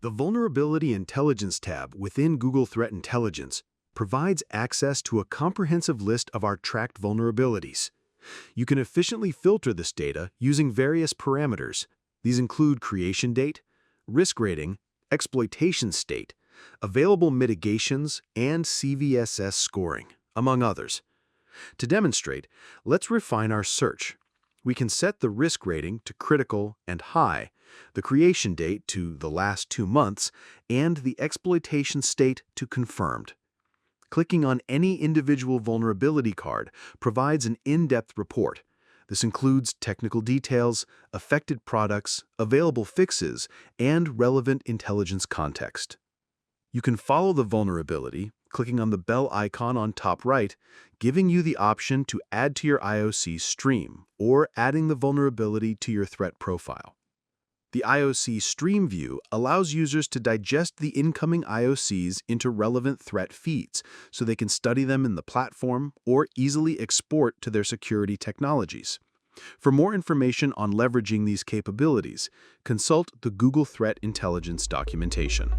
The Vulnerability Intelligence tab within Google Threat Intelligence provides access to a comprehensive list of our tracked vulnerabilities. You can efficiently filter this data using various parameters. These include creation date, risk rating, exploitation state, available mitigations, and CVSS scoring, among others. To demonstrate, let's refine our search. We can set the risk rating to critical and high, the creation date to the last 2 months, and the exploitation state to confirmed. Clicking on any individual vulnerability card provides an in-depth report. This includes technical details, affected products, available fixes, and relevant intelligence context. You can follow the vulnerability, clicking on the bell icon on top right, giving you the option to add to your IOC stream or adding the vulnerability to your threat profile. The IOC stream view allows users to digest the incoming IOCs into relevant threat feeds so they can study them in the platform or easily export to their security technologies. For more information on leveraging these capabilities, consult the Google Threat Intelligence documentation.